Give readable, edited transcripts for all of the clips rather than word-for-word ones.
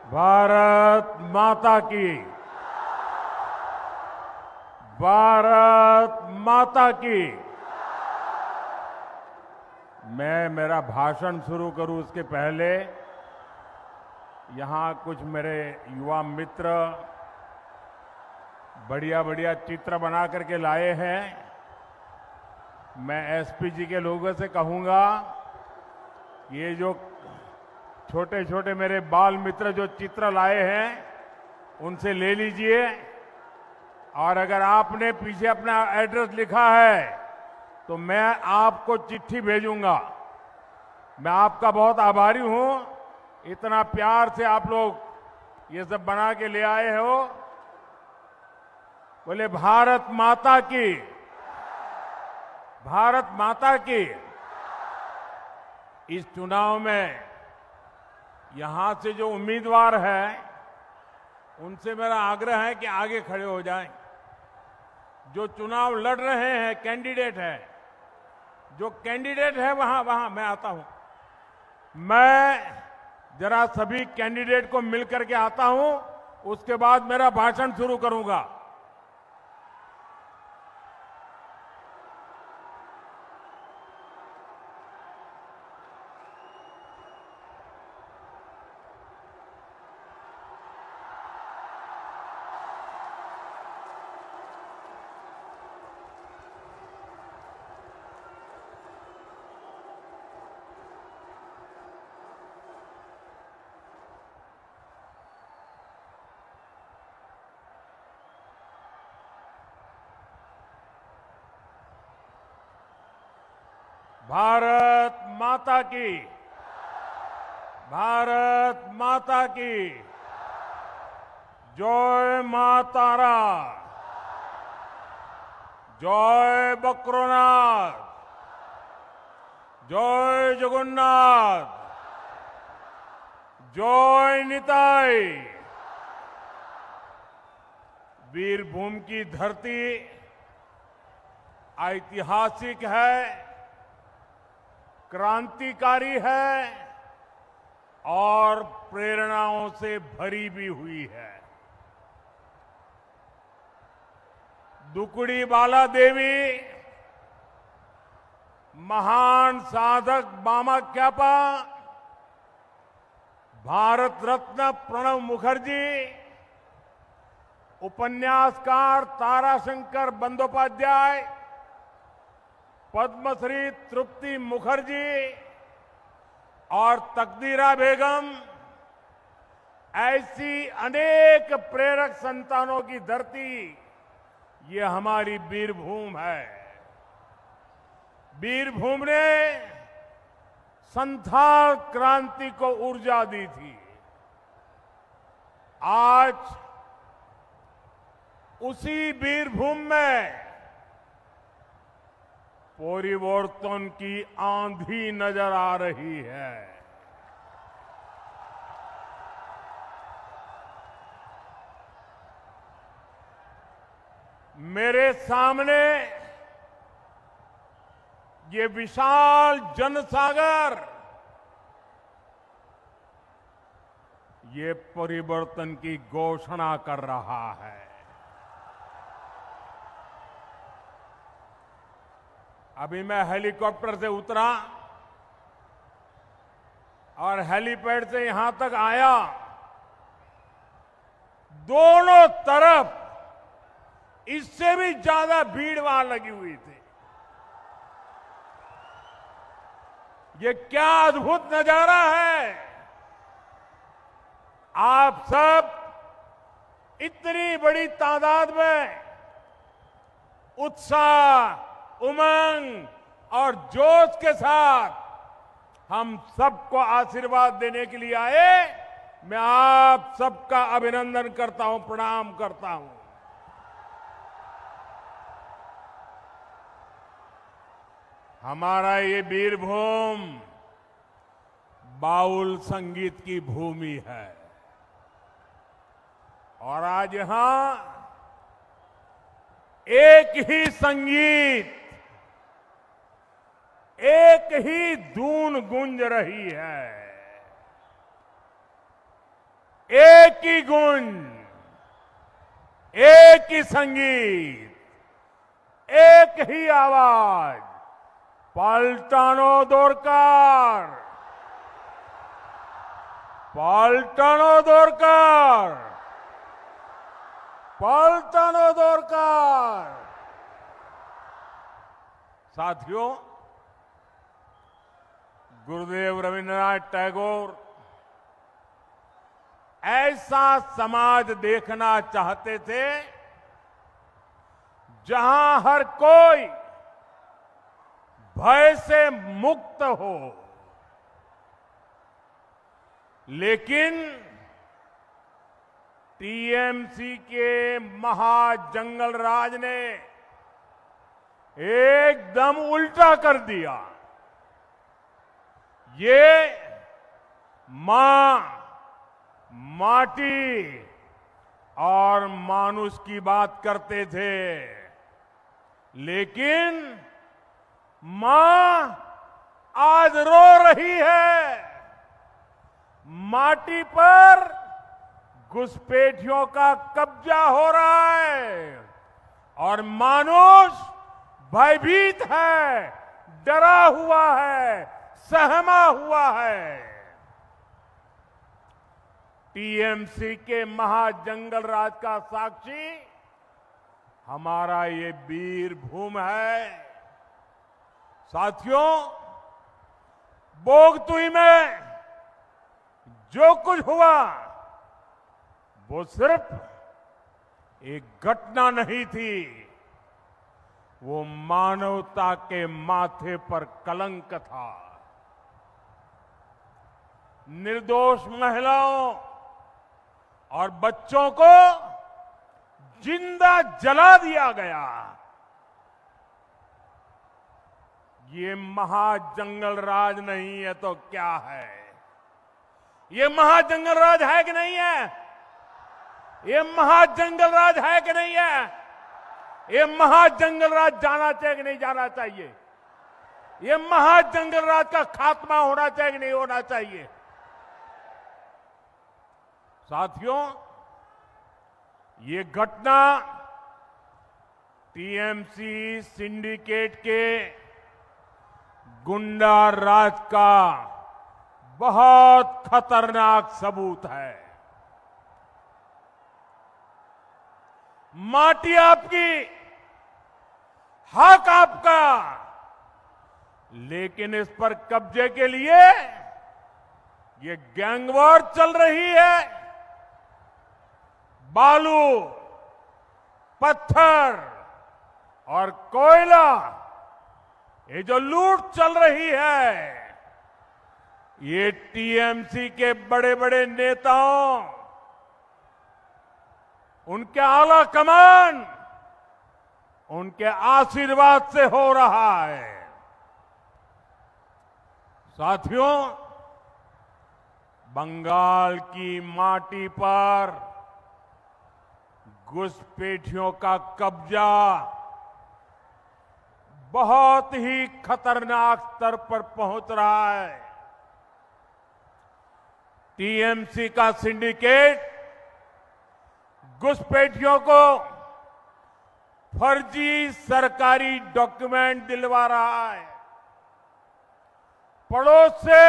भारत माता की। भारत माता की। मैं मेरा भाषण शुरू करूं उसके पहले यहां कुछ मेरे युवा मित्र बढ़िया बढ़िया चित्र बना करके लाए हैं। मैं एसपीजी के लोगों से कहूंगा, ये जो छोटे छोटे मेरे बाल मित्र जो चित्र लाए हैं उनसे ले लीजिए, और अगर आपने पीछे अपना एड्रेस लिखा है तो मैं आपको चिट्ठी भेजूंगा। मैं आपका बहुत आभारी हूं, इतना प्यार से आप लोग ये सब बना के ले आए हो। बोले भारत माता की। भारत माता की। इस चुनाव में यहां से जो उम्मीदवार हैं उनसे मेरा आग्रह है कि आगे खड़े हो जाएं। जो चुनाव लड़ रहे हैं कैंडिडेट है, जो कैंडिडेट है वहां मैं आता हूं। मैं जरा सभी कैंडिडेट को मिलकर के आता हूं, उसके बाद मेरा भाषण शुरू करूंगा। भारत माता की। भारत माता की। जय मां तारा। जय बक्रोनाथ। जय जगन्नाथ। जय निताई। वीरभूमि की धरती ऐतिहासिक है, क्रांतिकारी है और प्रेरणाओं से भरी भी हुई है। दुकुड़ी बाला देवी, महान साधक मामाक्यापा, भारत रत्न प्रणब मुखर्जी, उपन्यासकार ताराशंकर बंदोपाध्याय, पद्मश्री तृप्ति मुखर्जी और तकदीरा बेगम, ऐसी अनेक प्रेरक संतानों की धरती ये हमारी वीरभूमि है। वीरभूमि ने संथाल क्रांति को ऊर्जा दी थी। आज उसी वीरभूमि में परिवर्तन की आंधी नजर आ रही है। मेरे सामने ये विशाल जनसागर ये परिवर्तन की घोषणा कर रहा है। अभी मैं हेलीकॉप्टर से उतरा और हेलीपैड से यहां तक आया, दोनों तरफ इससे भी ज्यादा भीड़ वहां लगी हुई थी। ये क्या अद्भुत नजारा है। आप सब इतनी बड़ी तादाद में उत्साह, उमंग और जोश के साथ हम सबको आशीर्वाद देने के लिए आए। मैं आप सबका अभिनंदन करता हूं, प्रणाम करता हूं। हमारा ये वीरभूमि बाउल संगीत की भूमि है और आज यहां एक ही संगीत, एक ही धून गूंज रही है। एक ही गुंज, एक ही संगीत, एक ही आवाज, पलटनो दोरकार, पलटनो दोरकार, पलटनो दोरकार। साथियों, गुरुदेव रविन्द्रनाथ टैगोर ऐसा समाज देखना चाहते थे जहां हर कोई भय से मुक्त हो। लेकिन टीएमसी के महाजंगल राज ने एकदम उल्टा कर दिया। ये मां, माटी और मानुष की बात करते थे, लेकिन मां आज रो रही है। माटी पर घुसपैठियों का कब्जा हो रहा है और मानुष भयभीत है, डरा हुआ है, सहमा हुआ है। टीएमसी के महाजंगल राज का साक्षी हमारा ये वीर भूमि है। साथियों, बोगतुई में जो कुछ हुआ वो सिर्फ एक घटना नहीं थी, वो मानवता के माथे पर कलंक था। निर्दोष महिलाओं और बच्चों को जिंदा जला दिया गया। ये महाजंगल राज नहीं है तो क्या है? ये महाजंगल राज है कि नहीं है? ये महाजंगल राज है कि नहीं है? ये महाजंगल राज जाना चाहिए कि नहीं जाना चाहिए? ये महाजंगल राज का खात्मा होना चाहिए कि नहीं होना चाहिए? साथियों, ये घटना टीएमसी सिंडिकेट के गुंडा राज का बहुत खतरनाक सबूत है। माटी आपकी, हक आपका, लेकिन इस पर कब्जे के लिए ये गैंगवॉर चल रही है। बालू, पत्थर और कोयला, ये जो लूट चल रही है, ये टीएमसी के बड़े बड़े नेताओं, उनके आला कमान, उनके आशीर्वाद से हो रहा है। साथियों, बंगाल की माटी पर घुसपैठियों का कब्जा बहुत ही खतरनाक स्तर पर पहुंच रहा है। टीएमसी का सिंडिकेट घुसपैठियों को फर्जी सरकारी डॉक्यूमेंट दिलवा रहा है। पड़ोस से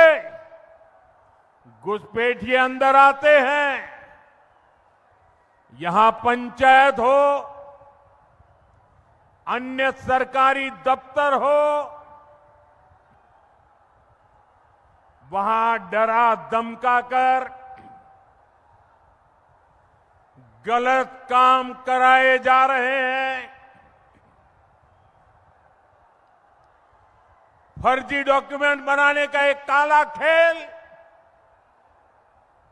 घुसपैठिए अंदर आते हैं, यहां पंचायत हो, अन्य सरकारी दफ्तर हो, वहां डरा धमका कर गलत काम कराए जा रहे हैं। फर्जी डॉक्यूमेंट बनाने का एक काला खेल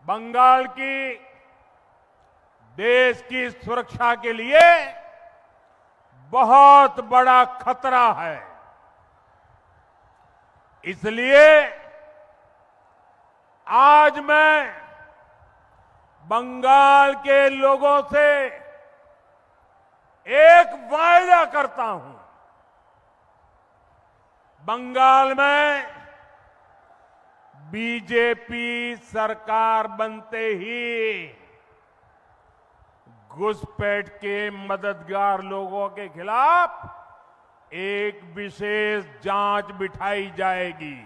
बंगाल की देश की सुरक्षा के लिए बहुत बड़ा खतरा है। इसलिए आज मैं बंगाल के लोगों से एक वायदा करता हूं। बंगाल में बीजेपी सरकार बनते ही घुसपैठ के मददगार लोगों के खिलाफ एक विशेष जांच बिठाई जाएगी।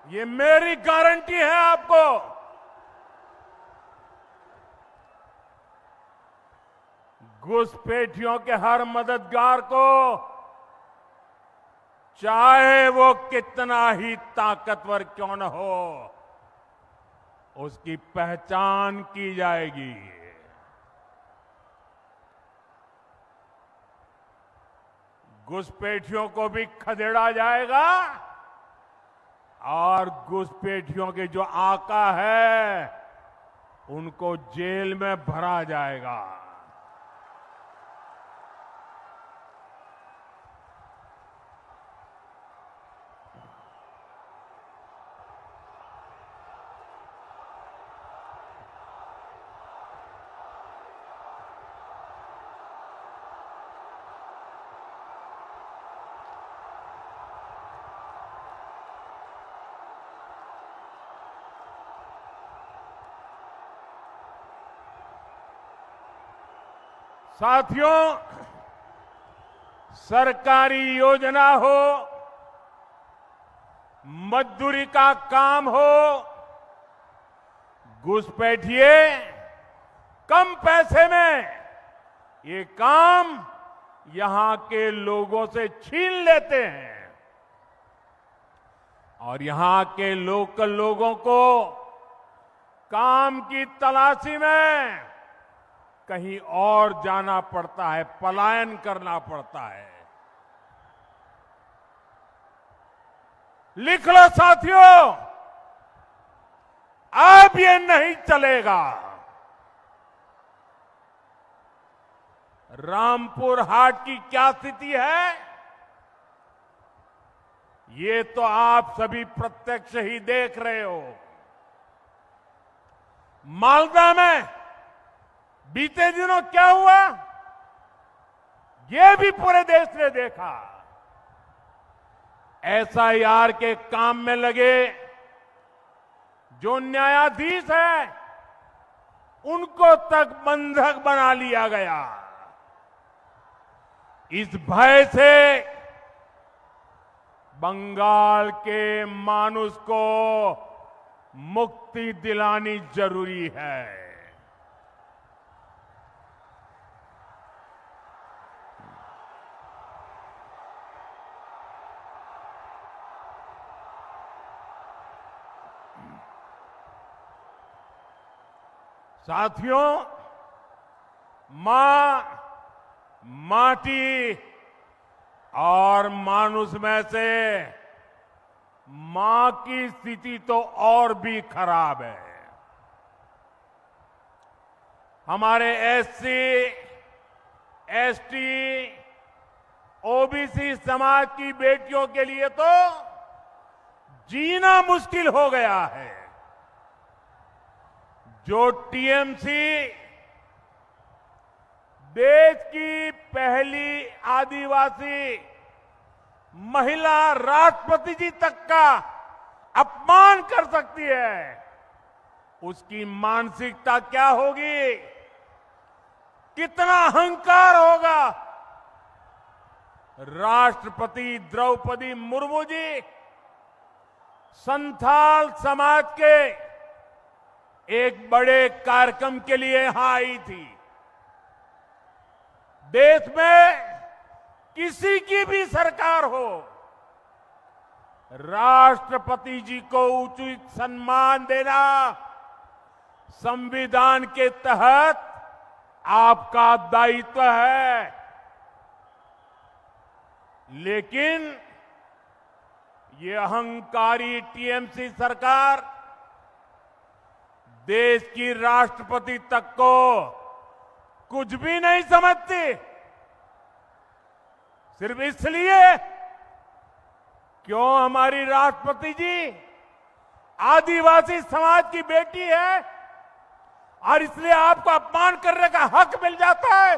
ये मेरी गारंटी है आपको। घुसपैठियों के हर मददगार को, चाहे वो कितना ही ताकतवर क्यों न हो, उसकी पहचान की जाएगी। घुसपैठियों को भी खदेड़ा जाएगा और घुसपैठियों के जो आका है उनको जेल में भरा जाएगा। साथियों, सरकारी योजना हो, मजदूरी का काम हो, घुसपैठिए कम पैसे में ये काम यहां के लोगों से छीन लेते हैं और यहां के लोकल लोगों को काम की तलाशी में कहीं और जाना पड़ता है, पलायन करना पड़ता है। लिख लो साथियों, अब ये नहीं चलेगा। रामपुर हाट की क्या स्थिति है, ये तो आप सभी प्रत्यक्ष ही देख रहे हो। मालदा में बीते दिनों क्या हुआ, ये भी पूरे देश ने देखा। एसआईआर के काम में लगे जो न्यायाधीश हैं, उनको तक बंधक बना लिया गया। इस भय से बंगाल के मानुष को मुक्ति दिलानी जरूरी है। साथियों, मां, माटी और मानुष में से मां की स्थिति तो और भी खराब है। हमारे एससी, एसटी, ओबीसी समाज की बेटियों के लिए तो जीना मुश्किल हो गया है। जो टीएमसी देश की पहली आदिवासी महिला राष्ट्रपति जी तक का अपमान कर सकती है, उसकी मानसिकता क्या होगी, कितना अहंकार होगा। राष्ट्रपति द्रौपदी मुर्मू जी संथाल समाज के एक बड़े कार्यक्रम के लिए यहां आई थी। देश में किसी की भी सरकार हो, राष्ट्रपति जी को उचित सम्मान देना संविधान के तहत आपका दायित्व है। लेकिन ये अहंकारी टीएमसी सरकार देश की राष्ट्रपति तक को कुछ भी नहीं समझती, सिर्फ इसलिए क्यों हमारी राष्ट्रपति जी आदिवासी समाज की बेटी है और इसलिए आपको अपमान करने का हक मिल जाता है।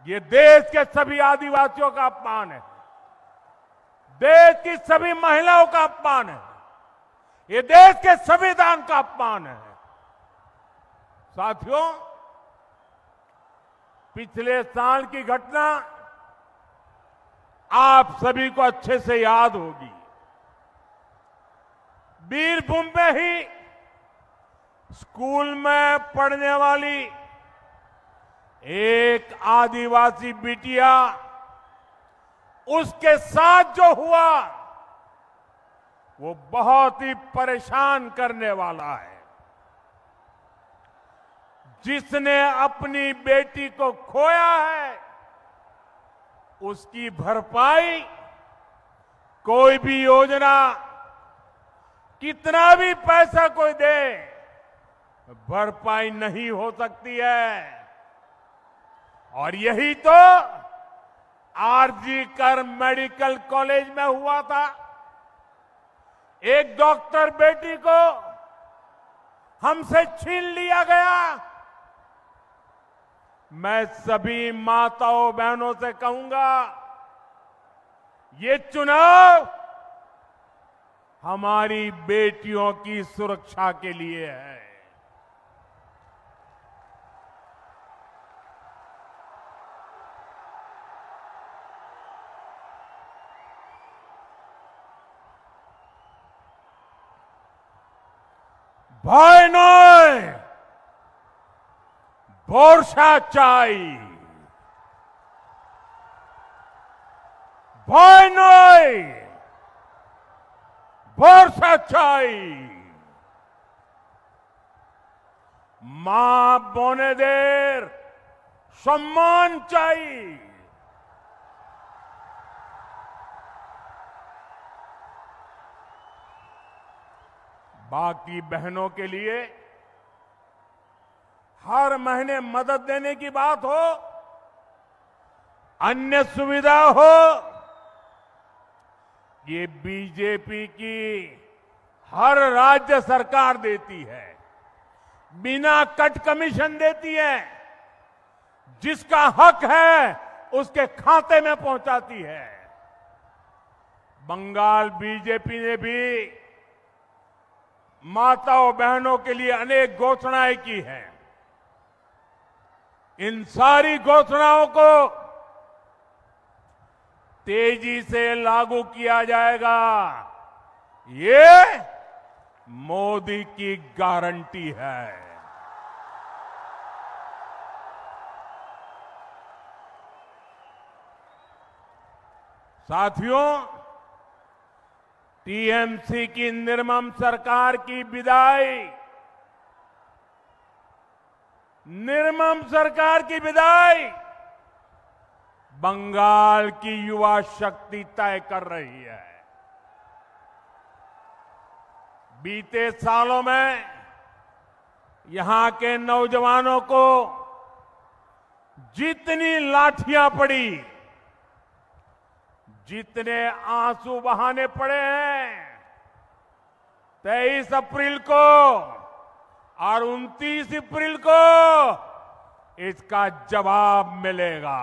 ये देश के सभी आदिवासियों का अपमान है, देश की सभी महिलाओं का अपमान है, ये देश के संविधान का अपमान है। साथियों, पिछले साल की घटना आप सभी को अच्छे से याद होगी। बीरभूम में ही स्कूल में पढ़ने वाली एक आदिवासी बिटिया, उसके साथ जो हुआ वो बहुत ही परेशान करने वाला है। जिसने अपनी बेटी को खोया है उसकी भरपाई कोई भी योजना, कितना भी पैसा कोई दे, भरपाई नहीं हो सकती है। और यही तो आरजी कर मेडिकल कॉलेज में हुआ था। एक डॉक्टर बेटी को हमसे छीन लिया गया। मैं सभी माताओं बहनों से कहूंगा, ये चुनाव हमारी बेटियों की सुरक्षा के लिए है। ভয় নয়, ভরসা চাই। ভয় নয়, ভরসা চাই। মা বোনেদের সম্মান চাই। बाकी बहनों के लिए हर महीने मदद देने की बात हो, अन्य सुविधा हो, ये बीजेपी की हर राज्य सरकार देती है, बिना कट कमीशन देती है, जिसका हक है उसके खाते में पहुंचाती है। बंगाल बीजेपी ने भी माताओं बहनों के लिए अनेक घोषणाएं की हैं। इन सारी घोषणाओं को तेजी से लागू किया जाएगा, ये मोदी की गारंटी है। साथियों, टीएमसी की निर्मम सरकार की विदाई, निर्मम सरकार की विदाई बंगाल की युवा शक्ति तय कर रही है। बीते सालों में यहां के नौजवानों को जितनी लाठियां पड़ी, जितने आंसू बहाने पड़े हैं, 23 अप्रैल को और 29 अप्रैल को इसका जवाब मिलेगा।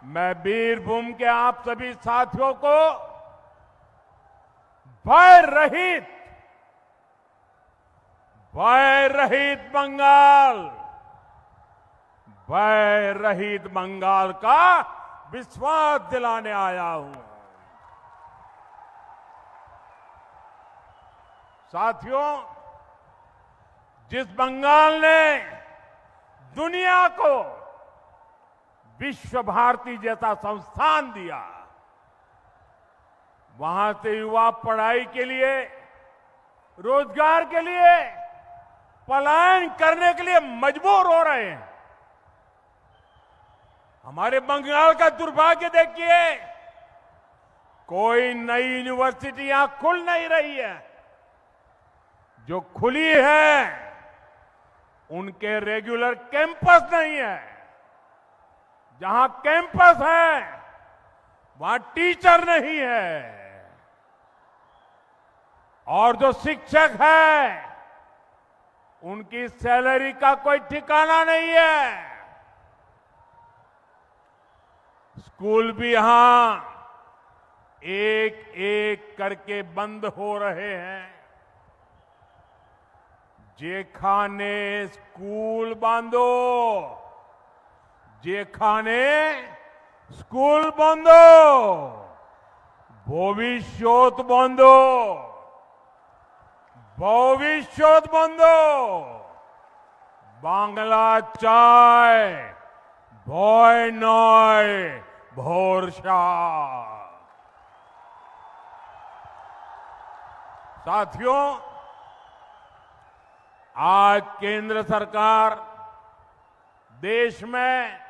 मैं बीरभूम के आप सभी साथियों को भय रहित बंगाल, भय रहित बंगाल का विश्वास दिलाने आया हूं। साथियों, जिस बंगाल ने दुनिया को विश्व भारती जैसा संस्थान दिया, वहां से युवा पढ़ाई के लिए, रोजगार के लिए पलायन करने के लिए मजबूर हो रहे हैं। हमारे बंगाल का दुर्भाग्य देखिए, कोई नई यूनिवर्सिटियां खुल नहीं रही है। जो खुली है उनके रेगुलर कैंपस नहीं है। जहां कैंपस है वहां टीचर नहीं है, और जो शिक्षक है उनकी सैलरी का कोई ठिकाना नहीं है। स्कूल भी यहां एक एक करके बंद हो रहे हैं। जेखाने स्कूल बांधो, जेखाने स्कूल बांधो, भविष्योत बांधो, भविष्योत बांधो, बांग्ला चाय भय नय भरोसा। साथियों, आज केंद्र सरकार देश में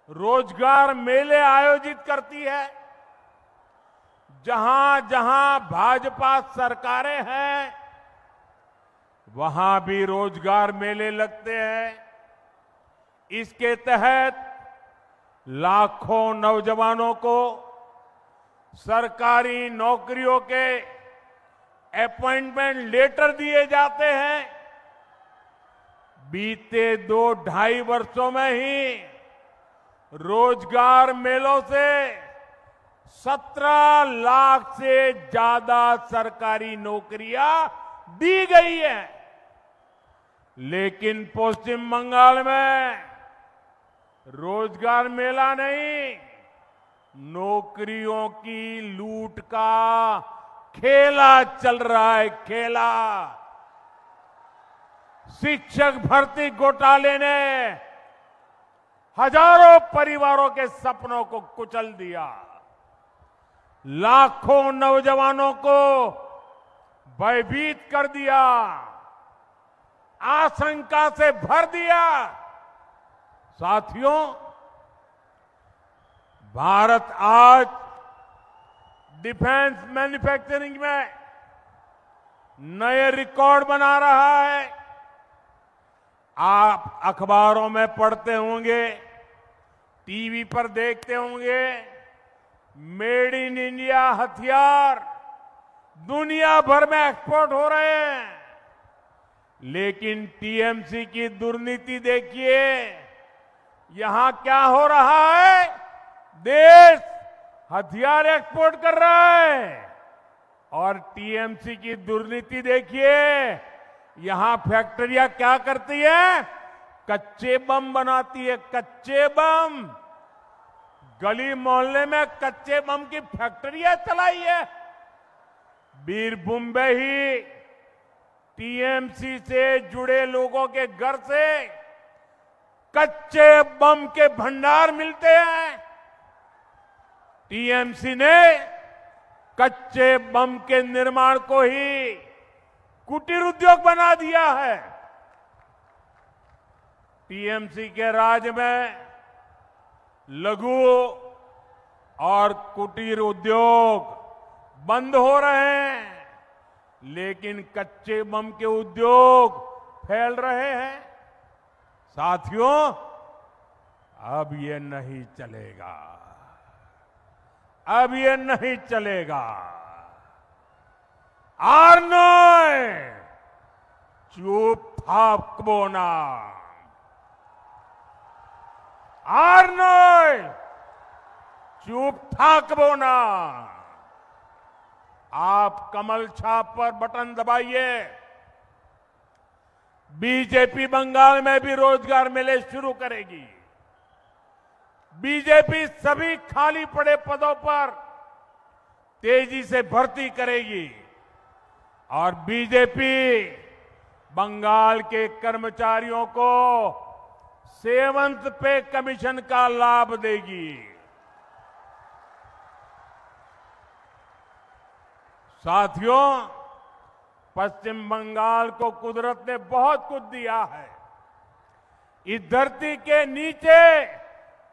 रोजगार मेले आयोजित करती है। जहां जहां भाजपा सरकारें हैं, वहां भी रोजगार मेले लगते हैं। इसके तहत लाखों नौजवानों को सरकारी नौकरियों के अपॉइंटमेंट लेटर दिए जाते हैं। बीते 2-2.5 वर्षों में ही रोजगार मेलों से 17 लाख से ज्यादा सरकारी नौकरियां दी गई है। लेकिन पश्चिम बंगाल में रोजगार मेला नहीं, नौकरियों की लूट का खेला चल रहा है, खेला। शिक्षक भर्ती घोटाले ने हजारों परिवारों के सपनों को कुचल दिया, लाखों नौजवानों को भयभीत कर दिया, आशंका से भर दिया। साथियों, भारत आज डिफेंस मैन्युफैक्चरिंग में नए रिकॉर्ड बना रहा है। आप अखबारों में पढ़ते होंगे, टीवी पर देखते होंगे, मेड इन इंडिया हथियार दुनिया भर में एक्सपोर्ट हो रहे हैं। लेकिन टीएमसी की दुर्नीति देखिए, यहां क्या हो रहा है? देश हथियार एक्सपोर्ट कर रहा है और टीएमसी की दुर्नीति देखिए, यहां फैक्ट्रियां क्या करती है? कच्चे बम बनाती है, कच्चे बम। गली मोहल्ले में कच्चे बम की फैक्ट्रियां चलाई है। बीरभूम में ही टीएमसी से जुड़े लोगों के घर से कच्चे बम के भंडार मिलते हैं। टीएमसी ने कच्चे बम के निर्माण को ही कुटीर उद्योग बना दिया है। टीएमसी के राज में लघु और कुटीर उद्योग बंद हो रहे हैं, लेकिन कच्चे बम के उद्योग फैल रहे हैं। साथियों, अब ये नहीं चलेगा, अब ये नहीं चलेगा। आर्नोय चुप थाकबोना, आर्नोय चुप थाकबोना। आप कमल छाप पर बटन दबाइए। बीजेपी बंगाल में भी रोजगार मेले शुरू करेगी। बीजेपी सभी खाली पड़े पदों पर तेजी से भर्ती करेगी और बीजेपी बंगाल के कर्मचारियों को 7th पे कमीशन का लाभ देगी। साथियों, पश्चिम बंगाल को कुदरत ने बहुत कुछ दिया है। इस धरती के नीचे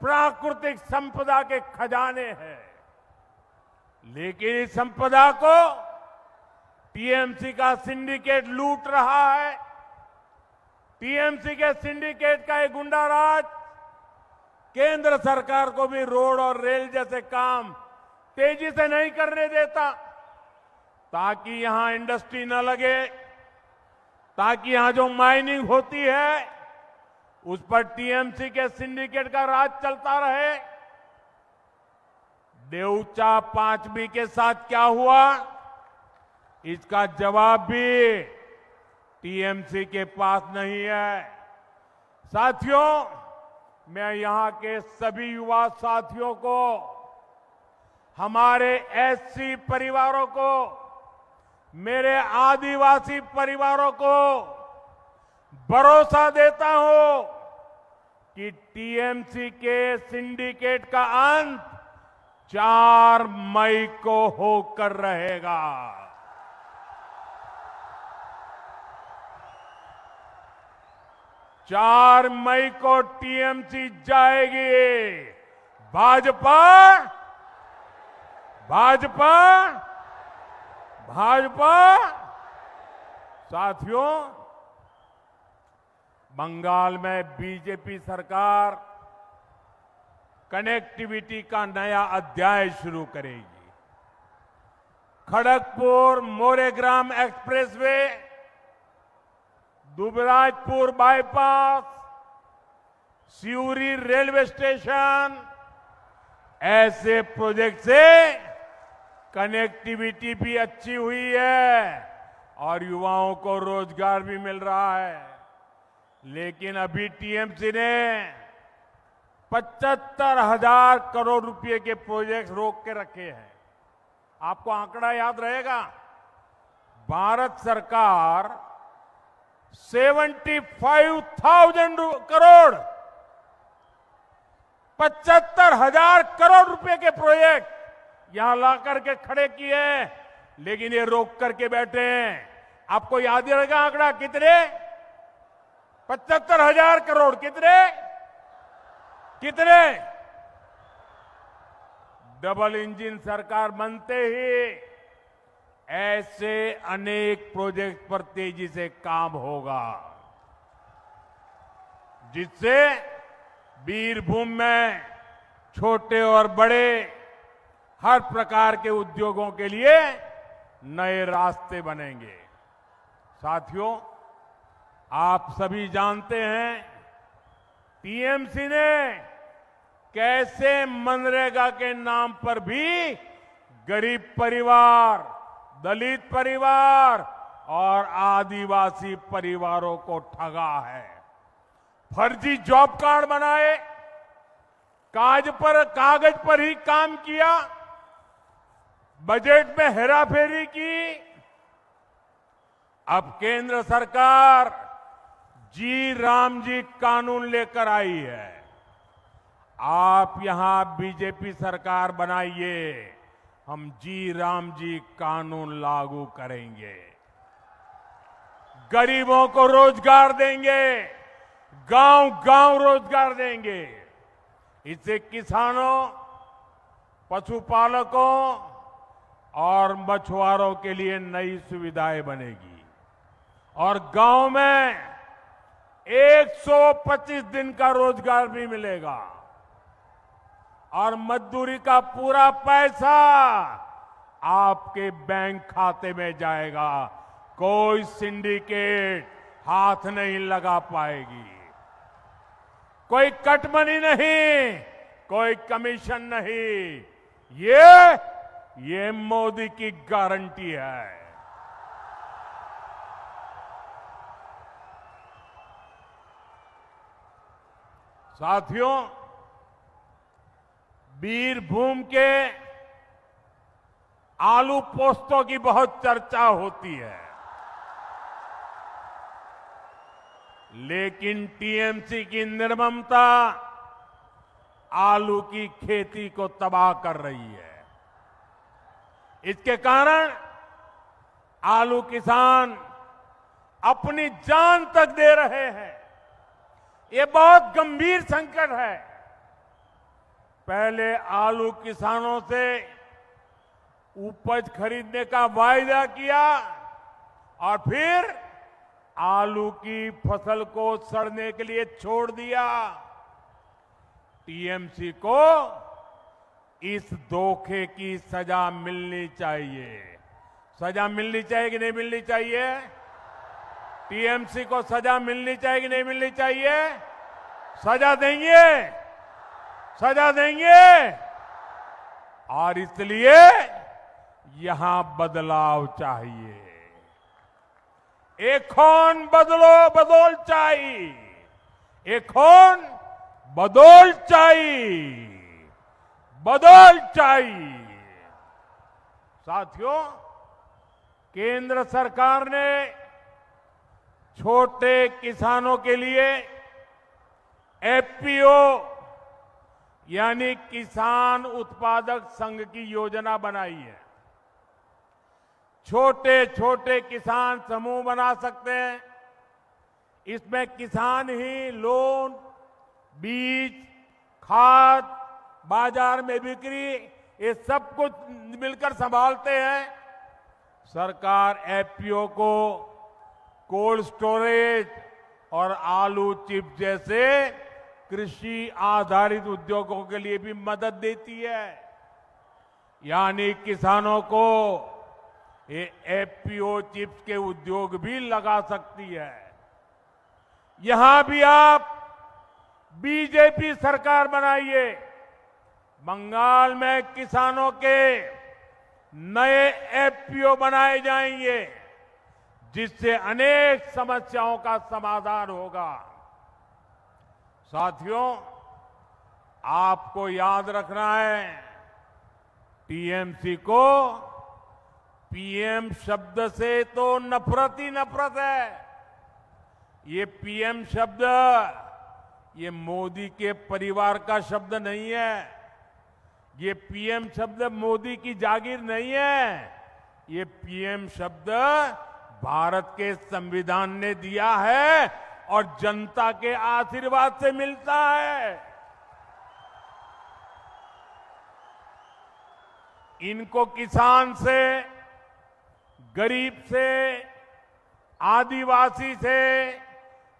प्राकृतिक संपदा के खजाने हैं, लेकिन इस संपदा को टीएमसी का सिंडिकेट लूट रहा है। टीएमसी के सिंडिकेट का एक गुंडा राज केंद्र सरकार को भी रोड और रेल जैसे काम तेजी से नहीं करने देता, ताकि यहां इंडस्ट्री न लगे, ताकि यहां जो माइनिंग होती है उस पर टीएमसी के सिंडिकेट का राज चलता रहे। देवचा पांचवी के साथ क्या हुआ, इसका जवाब भी टीएमसी के पास नहीं है। साथियों, मैं यहां के सभी युवा साथियों को, हमारे एससी परिवारों को, मेरे आदिवासी परिवारों को भरोसा देता हूं कि टीएमसी के सिंडिकेट का अंत 4 मई को होकर रहेगा। 4 मई को टीएमसी जाएगी। भाजपा भाजपा भाजपा। साथियों, बंगाल में बीजेपी सरकार कनेक्टिविटी का नया अध्याय शुरू करेगी। Kharagpur Moregram expressway, Dubrajpur bypass, Suri railway station, ऐसे प्रोजेक्ट से कनेक्टिविटी भी अच्छी हुई है और युवाओं को रोजगार भी मिल रहा है। लेकिन अभी टीएमसी ने 75,000 करोड़ रुपए के प्रोजेक्ट रोक के रखे हैं। आपको आंकड़ा याद रहेगा, भारत सरकार 75,000 करोड़ 75,000 करोड़ रुपए के प्रोजेक्ट यहां ला करके खड़े किए, लेकिन ये रोक करके बैठे हैं। आपको याद ही रहेगा आंकड़ा कितने, 75,000 करोड़। कितने कितने डबल इंजन सरकार बनते ही ऐसे अनेक प्रोजेक्ट पर तेजी से काम होगा, जिससे बीरभूम में छोटे और बड़े हर प्रकार के उद्योगों के लिए नए रास्ते बनेंगे। साथियों, आप सभी जानते हैं टीएमसी ने कैसे मनरेगा के नाम पर भी गरीब परिवार, दलित परिवार और आदिवासी परिवारों को ठगा है। फर्जी जॉब कार्ड बनाए, कागज पर ही काम किया, बजट में हेराफेरी की। अब केंद्र सरकार जी राम जी कानून लेकर आई है। आप यहां बीजेपी सरकार बनाइए, हम जी राम जी कानून लागू करेंगे, गरीबों को रोजगार देंगे, गांव-गांव रोजगार देंगे। इससे किसानों, पशुपालकों और मछुआरों के लिए नई सुविधाएं बनेगी और गांव में 125 दिन का रोजगार भी मिलेगा और मजदूरी का पूरा पैसा आपके बैंक खाते में जाएगा। कोई सिंडिकेट हाथ नहीं लगा पाएगी, कोई कटमनी नहीं, कोई कमीशन नहीं। ये मोदी की गारंटी है। साथियों, बीरभूम के आलू पोस्तों की बहुत चर्चा होती है, लेकिन टीएमसी की निर्ममता आलू की खेती को तबाह कर रही है। इसके कारण आलू किसान अपनी जान तक दे रहे हैं। ये बहुत गंभीर संकट है। पहले आलू किसानों से उपज खरीदने का वायदा किया और फिर आलू की फसल को सड़ने के लिए छोड़ दिया। टीएमसी को इस धोखे की सजा मिलनी चाहिए। सजा मिलनी चाहिए कि नहीं मिलनी चाहिए? टीएमसी को सजा मिलनी चाहिए कि नहीं मिलनी चाहिए? सजा देंगे, सजा देंगे। और इसलिए यहां बदलाव चाहिए। एखोन बदलो बदल चाहिए, एखोन बदल चाहिए, बदल चाहिए। साथियों, केंद्र सरकार ने छोटे किसानों के लिए एफपीओ यानी किसान उत्पादक संघ की योजना बनाई है। छोटे छोटे किसान समूह बना सकते हैं। इसमें किसान ही लोन, बीज, खाद, बाजार में बिक्री, ये सब कुछ मिलकर संभालते हैं। सरकार एफपीओ को कोल्ड स्टोरेज और आलू चिप जैसे कृषि आधारित उद्योगों के लिए भी मदद देती है। यानी किसानों को ये एफपीओ चिप्स के उद्योग भी लगा सकती है। यहां भी आप बीजेपी सरकार बनाइए। बंगाल में किसानों के नए एफपीओ बनाए जाएंगे, जिससे अनेक समस्याओं का समाधान होगा। साथियों, आपको याद रखना है, टीएमसी को पीएम शब्द से तो नफरत ही नफरत है। ये पीएम शब्द ये मोदी के परिवार का शब्द नहीं है। ये पीएम शब्द मोदी की जागीर नहीं है। ये पीएम शब्द भारत के संविधान ने दिया है और जनता के आशीर्वाद से मिलता है। इनको किसान से, गरीब से, आदिवासी से,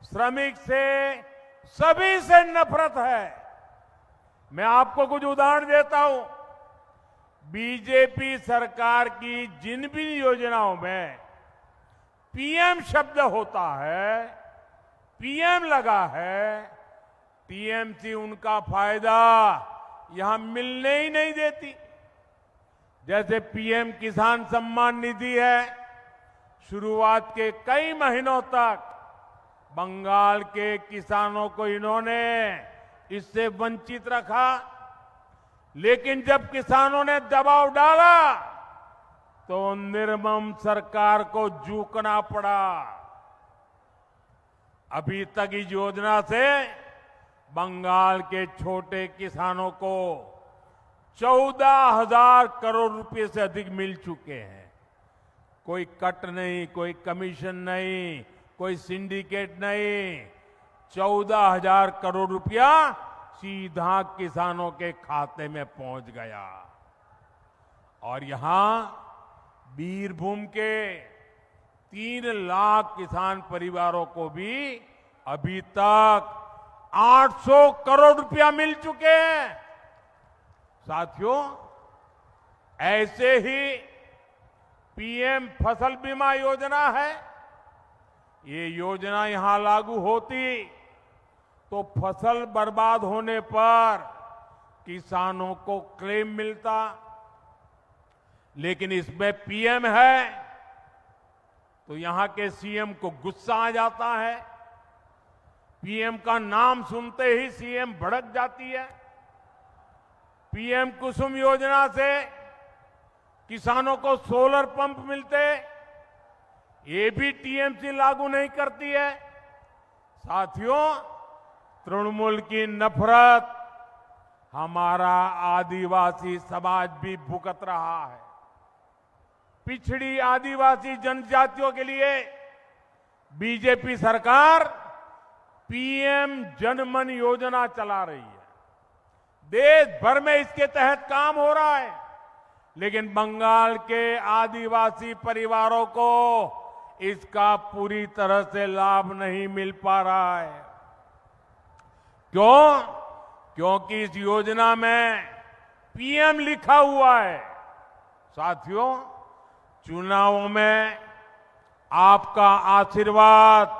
श्रमिक से, सभी से नफरत है। मैं आपको कुछ उदाहरण देता हूं। बीजेपी सरकार की जिन भी योजनाओं में पीएम शब्द होता है, पीएम लगा है, टीएमसी उनका फायदा यहां मिलने ही नहीं देती। जैसे पीएम किसान सम्मान निधि है, शुरुआत के कई महीनों तक बंगाल के किसानों को इन्होंने इससे वंचित रखा। लेकिन जब किसानों ने दबाव डाला तो निर्मम सरकार को झुकना पड़ा। अभी तक इस योजना से बंगाल के छोटे किसानों को 14,000 करोड़ रुपए से अधिक मिल चुके हैं। कोई कट नहीं, कोई कमीशन नहीं, कोई सिंडिकेट नहीं। 14,000 करोड़ रुपया सीधा किसानों के खाते में पहुंच गया। और यहां बीरभूम के 3 लाख किसान परिवारों को भी अभी तक 800 करोड़ रुपया मिल चुके हैं। साथियों, ऐसे ही पीएम फसल बीमा योजना है। ये योजना यहां लागू होती तो फसल बर्बाद होने पर किसानों को क्लेम मिलता। लेकिन इसमें पीएम है तो यहां के सीएम को गुस्सा आ जाता है। पीएम का नाम सुनते ही सीएम भड़क जाती है। पीएम कुसुम योजना से किसानों को सोलर पंप मिलते, ये भी टीएमसी लागू नहीं करती है। साथियों, तृणमूल की नफरत हमारा आदिवासी समाज भी भुगत रहा है। पिछड़ी आदिवासी जनजातियों के लिए बीजेपी सरकार पीएम जनमन योजना चला रही है। देश भर में इसके तहत काम हो रहा है, लेकिन बंगाल के आदिवासी परिवारों को इसका पूरी तरह से लाभ नहीं मिल पा रहा है। क्यों? क्योंकि इस योजना में पीएम लिखा हुआ है। साथियों, चुनावों में आपका आशीर्वाद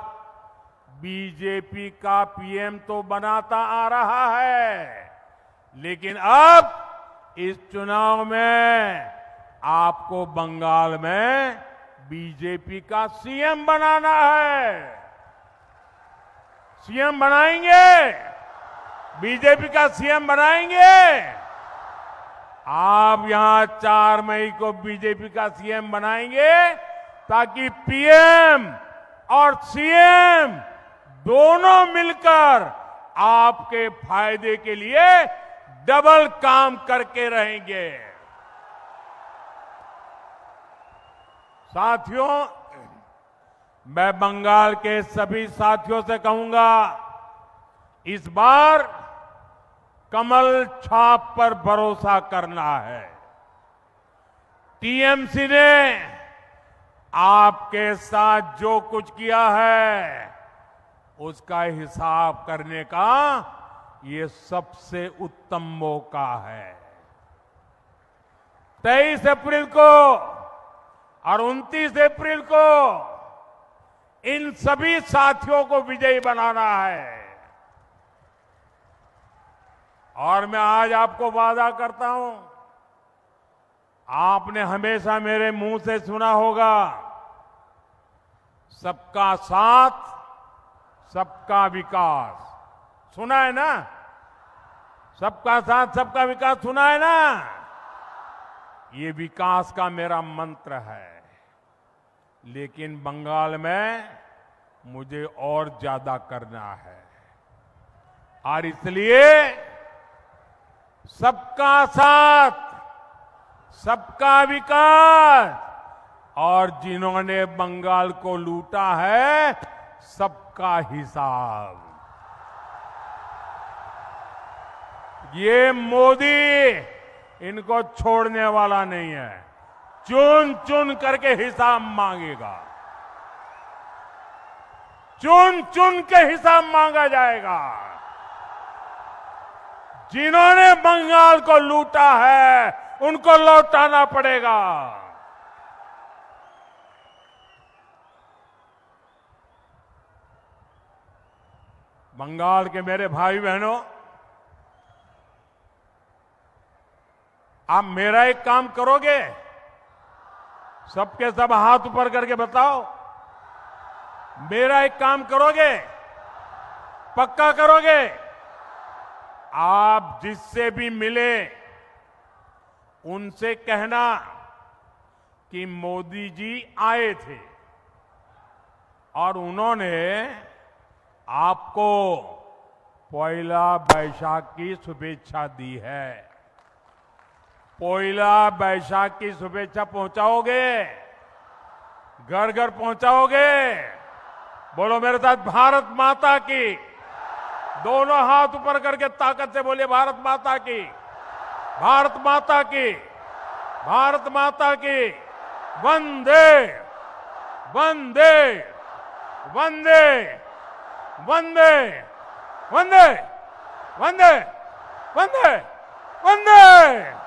बीजेपी का पीएम तो बनाता आ रहा है, लेकिन अब इस चुनाव में आपको बंगाल में बीजेपी का सीएम बनाना है। सीएम बनाएंगे, बीजेपी का सीएम बनाएंगे। आप यहां 4 मई को बीजेपी का सीएम बनाएंगे ताकि पीएम और सीएम दोनों मिलकर आपके फायदे के लिए डबल काम करके रहेंगे। साथियों, मैं बंगाल के सभी साथियों से कहूंगा, इस बार कमल छाप पर भरोसा करना है। टीएमसी ने आपके साथ जो कुछ किया है उसका हिसाब करने का ये सबसे उत्तम मौका है। 23 अप्रैल को और 29 अप्रैल को इन सभी साथियों को विजयी बनाना है। और मैं आज आपको वादा करता हूं, आपने हमेशा मेरे मुंह से सुना होगा, सबका साथ सबका विकास। सुना है ना? सबका साथ सबका विकास सुना है ना? ये विकास का मेरा मंत्र है, लेकिन बंगाल में मुझे और ज्यादा करना है। और इसलिए सबका साथ सबका विकास और जिन्होंने बंगाल को लूटा है सबका हिसाब। ये मोदी इनको छोड़ने वाला नहीं है, चुन चुन करके हिसाब मांगेगा, चुन चुन के हिसाब मांगा जाएगा। जिन्होंने बंगाल को लूटा है उनको लौटाना पड़ेगा। बंगाल के मेरे भाई बहनों, आप मेरा एक काम करोगे? सबके सब हाथ ऊपर करके बताओ, मेरा एक काम करोगे? पक्का करोगे? आप जिससे भी मिले उनसे कहना कि मोदी जी आए थे और उन्होंने आपको पोइला बैशाख की शुभेच्छा दी है। पोइला बैशाख की शुभेच्छा पहुंचाओगे? घर घर पहुंचाओगे? बोलो मेरे साथ, भारत माता की। दोनों हाथ ऊपर करके ताकत से बोलिए, भारत माता की, भारत माता की, भारत माता की। वंदे वंदे वंदे वंदे वंदे वंदे वंदे वंदे।